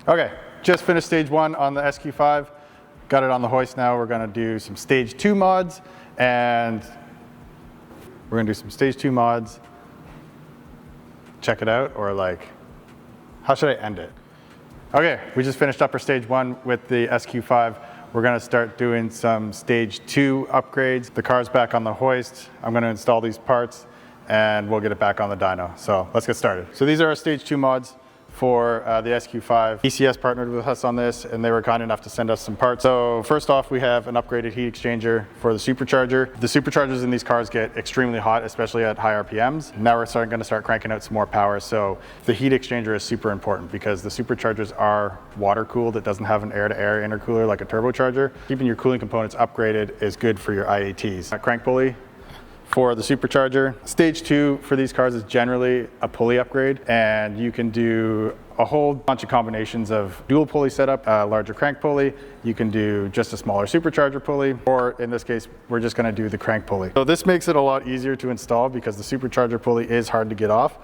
Okay, just finished stage 1 on the SQ5. Got it on the hoist now. We're gonna do some stage 2 mods, and we're gonna do some stage 2 mods. Check it out, or like, how should I end it? Okay, we just finished up our stage 1 with the SQ5. We're gonna start doing some stage 2 upgrades. The car's back on the hoist. I'm gonna install these parts and we'll get it back on the dyno. So let's get started. So these are our stage 2 mods for the SQ5. ECS partnered with us on this, and they were kind enough to send us some parts. So first off, we have an upgraded heat exchanger for the supercharger. The superchargers in these cars get extremely hot, especially at high RPMs. Now we're going to start cranking out some more power. So the heat exchanger is super important because the superchargers are water cooled. It doesn't have an air-to-air intercooler like a turbocharger. Keeping your cooling components upgraded is good for your IATs. A crank pulley for the supercharger. Stage 2 for these cars is generally a pulley upgrade, and you can do a whole bunch of combinations of dual pulley setup, a larger crank pulley. You can do just a smaller supercharger pulley, or in this case, we're just gonna do the crank pulley. So this makes it a lot easier to install because the supercharger pulley is hard to get off.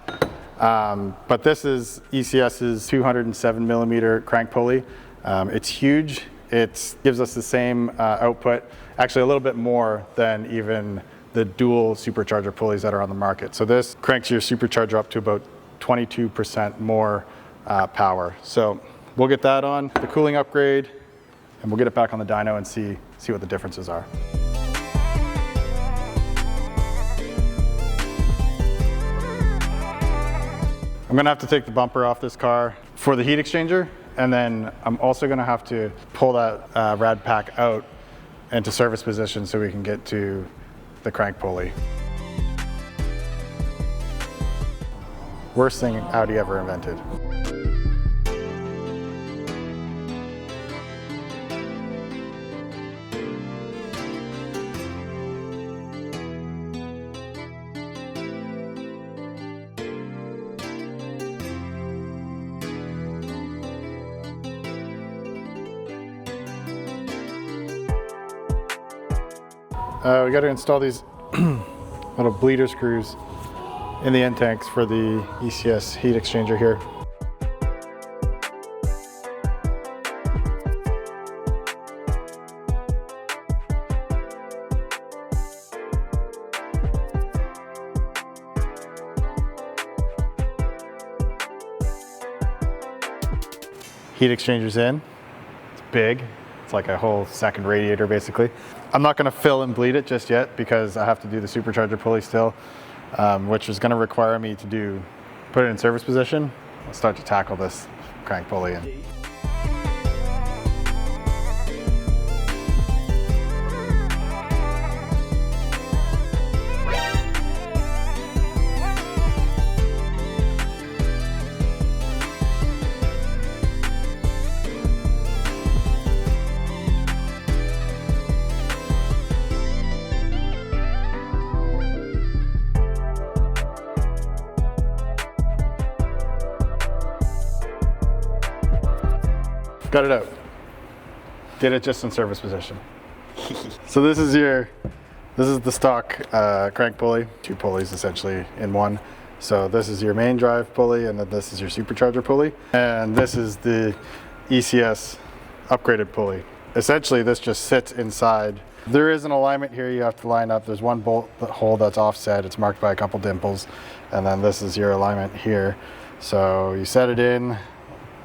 But this is ECS's 207 millimeter crank pulley. It's huge. It gives us the same output, actually a little bit more than even the dual supercharger pulleys that are on the market. So this cranks your supercharger up to about 22% more power. So we'll get that on, the cooling upgrade, and we'll get it back on the dyno and see what the differences are. I'm gonna have to take the bumper off this car for the heat exchanger, and then I'm also gonna have to pull that rad pack out into service position so we can get to the crank pulley. Worst thing Audi ever invented. We got to install these little bleeder screws in the end tanks for the ECS heat exchanger here. Heat exchanger's in. It's big. It's like a whole second radiator basically. I'm not going to fill and bleed it just yet because I have to do the supercharger pulley still, which is going to require me to put it in service position. I'll start to tackle this crank pulley in. Got it out. Did it just in service position. So this is the stock crank pulley, 2 pulleys essentially in one. So this is your main drive pulley, and then this is your supercharger pulley, and this is the ECS upgraded pulley. Essentially this just sits inside. There is an alignment here you have to line up. There's one bolt hole that's offset. It's marked by a couple dimples, and then this is your alignment here. So you set it in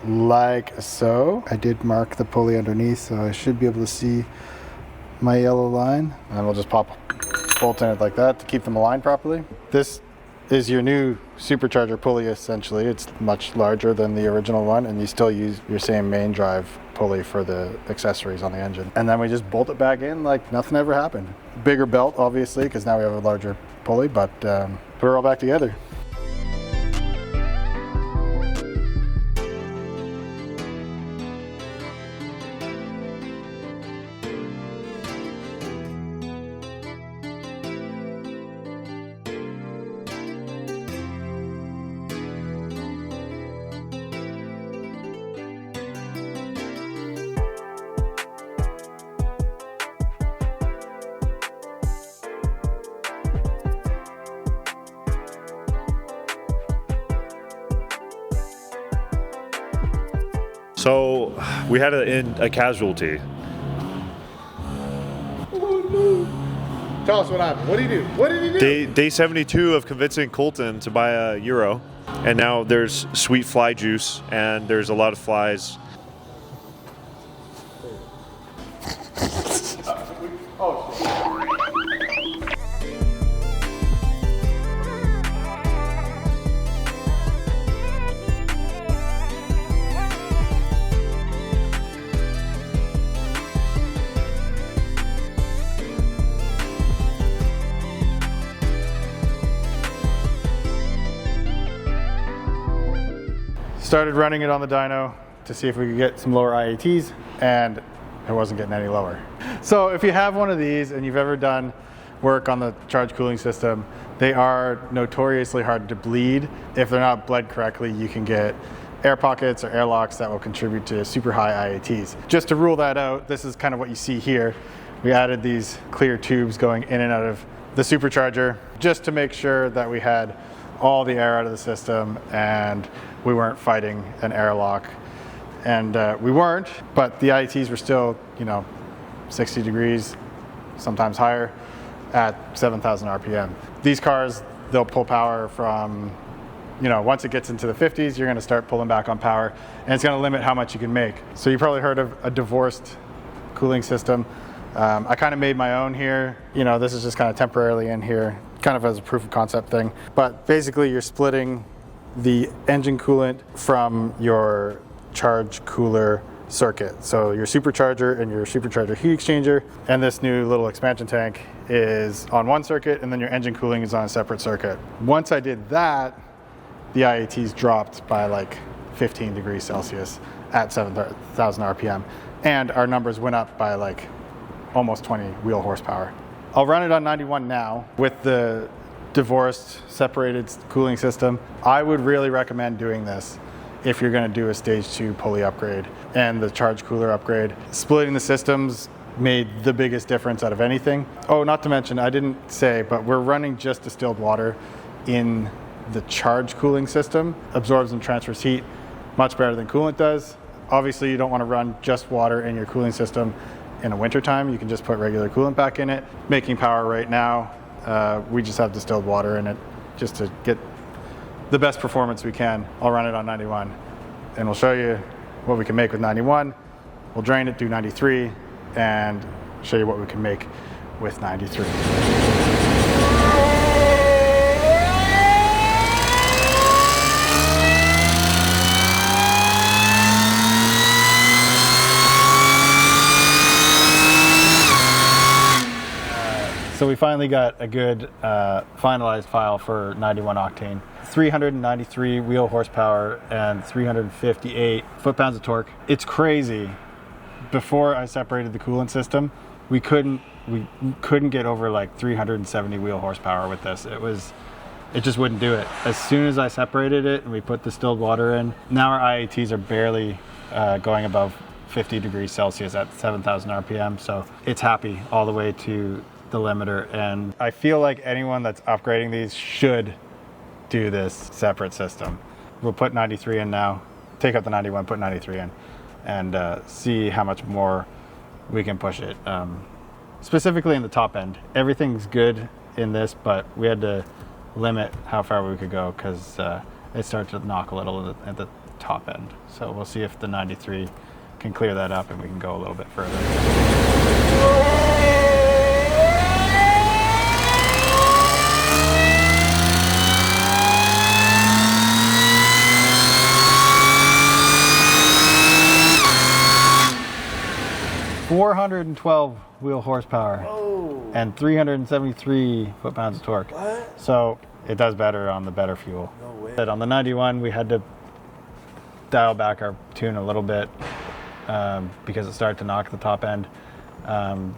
like so. I did mark the pulley underneath, so I should be able to see my yellow line, and we'll just pop bolt in it like that to keep them aligned properly. This is your new supercharger pulley essentially. It's much larger than the original one, and you still use your same main drive pulley for the accessories on the engine. And then we just bolt it back in like nothing ever happened. Bigger belt obviously because now we have a larger pulley, but put it all back together. we had a casualty. Tell us what happened. What did he do? What did he do? Day 72 of convincing Colton to buy a Euro, and now there's sweet fly juice, and there's a lot of flies. Started running it on the dyno to see if we could get some lower IATs, and it wasn't getting any lower. So if you have one of these and you've ever done work on the charge cooling system, they are notoriously hard to bleed. If they're not bled correctly, you can get air pockets or airlocks that will contribute to super high IATs. Just to rule that out, this is kind of what you see here. We added these clear tubes going in and out of the supercharger just to make sure that we had all the air out of the system and we weren't fighting an airlock. And we weren't, but the IATs were still, 60 degrees, sometimes higher, at 7,000 RPM. These cars, they'll pull power from, once it gets into the 50s, you're gonna start pulling back on power, and it's gonna limit how much you can make. So you probably heard of a divorced cooling system. I kind of made my own here. This is just kind of temporarily in here, kind of as a proof of concept thing. But basically you're splitting the engine coolant from your charge cooler circuit. So your supercharger and your supercharger heat exchanger, and this new little expansion tank is on one circuit, and then your engine cooling is on a separate circuit. Once I did that, the IATs dropped by like 15 degrees Celsius at 7,000 RPM. And our numbers went up by like almost 20 wheel horsepower. I'll run it on 91 now with the divorced, separated cooling system. I would really recommend doing this if you're going to do a stage 2 pulley upgrade and the charge cooler upgrade. Splitting the systems made the biggest difference out of anything. Oh, not to mention, I didn't say, but we're running just distilled water in the charge cooling system. Absorbs and transfers heat much better than coolant does. Obviously, you don't want to run just water in your cooling system in the wintertime. You can just put regular coolant back in it. Making power right now, we just have distilled water in it just to get the best performance we can. I'll run it on 91 and we'll show you what we can make with 91. We'll drain it, do 93, and show you what we can make with 93. So we finally got a good finalized file for 91 octane. 393 wheel horsepower and 358 foot-pounds of torque. It's crazy. Before I separated the coolant system, we couldn't get over like 370 wheel horsepower with this. It just wouldn't do it. As soon as I separated it and we put distilled water in, now our IATs are barely going above 50 degrees Celsius at 7,000 RPM. So it's happy all the way to the limiter, and I feel like anyone that's upgrading these should do this separate system. We'll put 93 in now, take out the 91, put 93 in, and see how much more we can push it. Specifically in the top end. Everything's good in this, but we had to limit how far we could go because it started to knock a little at the top end. So we'll see if the 93 can clear that up and we can go a little bit further. 412 wheel horsepower. Whoa. And 373 foot-pounds of torque. What? So it does better on the better fuel. No way. But on the 91, we had to dial back our tune a little bit because it started to knock the top end.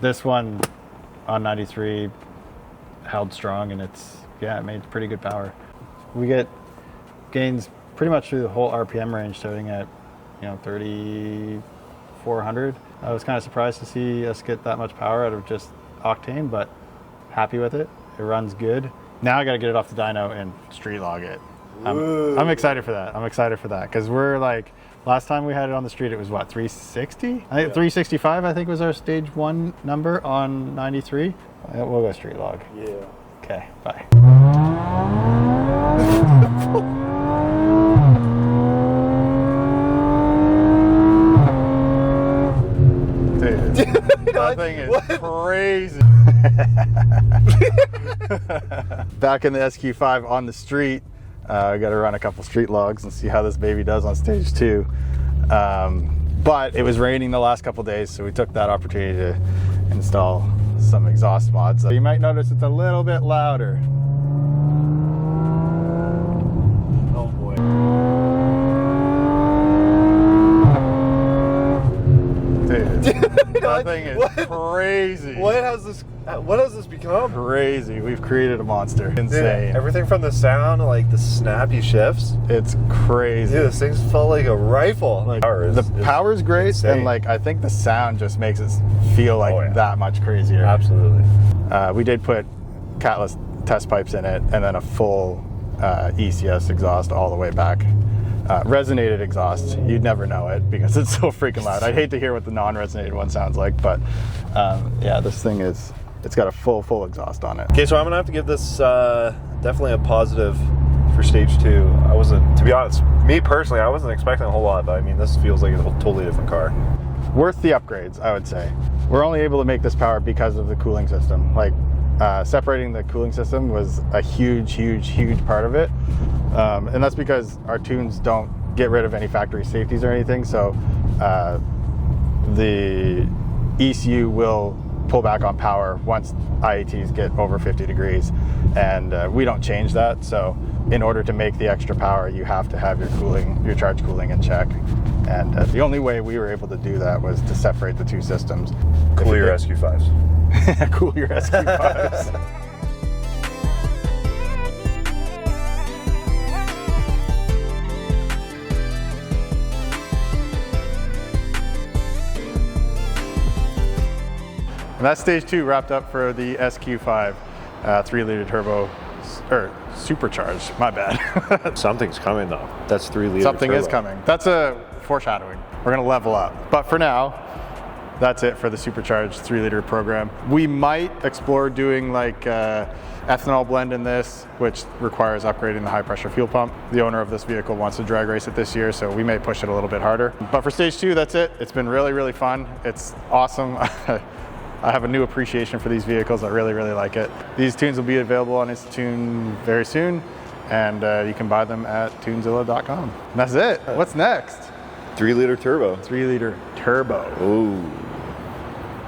This one on 93 held strong, and it made pretty good power. We get gains pretty much through the whole RPM range, starting at 3,400. I was kind of surprised to see us get that much power out of just octane, but happy with it. It runs good. Now I got to get it off the dyno and street log it. I'm excited for that. I'm excited for that because we're Last time we had it on the street, it was what, 360? 365, I think, was our stage 1 number on 93. We'll go street log. Yeah. Okay, bye. Dude, that thing is crazy. Back in the SQ5 on the street, I got to run a couple street logs and see how this baby does on stage 2. But it was raining the last couple days, so we took that opportunity to install some exhaust mods. So you might notice it's a little bit louder. Oh boy. Dude, that thing is crazy. What has this become? Crazy. We've created a monster. Insane. Dude, everything from the sound, like the snappy shifts. It's crazy. Dude, this thing's felt like a rifle. Like, the power's great, insane. and like I think the sound just makes it feel like that much crazier. Absolutely. We did put catless test pipes in it, and then a full ECS exhaust all the way back. Resonated exhaust, you'd never know it because it's so freaking loud. I'd hate to hear what the non-resonated one sounds like, but yeah, this thing it's got a full exhaust on it. Okay, so I'm gonna have to give this definitely a positive for stage 2. I wasn't, to be honest, me personally, I wasn't expecting a whole lot, but I mean, this feels like a totally different car. Worth the upgrades, I would say. We're only able to make this power because of the cooling system. Like, separating the cooling system was a huge part of it. And that's because our tunes don't get rid of any factory safeties or anything. So the ECU will pull back on power once IATs get over 50 degrees. And we don't change that. So in order to make the extra power, you have to have your charge cooling in check. And the only way we were able to do that was to separate the two systems. Cool your SQ5s. Cool your SQ5s. And that's stage 2 wrapped up for the SQ5 3-liter turbo, or supercharged, my bad. Something's coming though. That's 3-liter Something turbo. is coming. That's a foreshadowing. We're gonna level up. But for now, that's it for the supercharged 3-liter program. We might explore doing like ethanol blend in this, which requires upgrading the high pressure fuel pump. The owner of this vehicle wants to drag race it this year, so we may push it a little bit harder. But for stage 2, that's it. It's been really fun. It's awesome. I have a new appreciation for these vehicles. I really like it. These tunes will be available on Instantune very soon, and you can buy them at TuneZilla.com. And that's it. What's next? 3-liter turbo. 3-liter turbo. Ooh.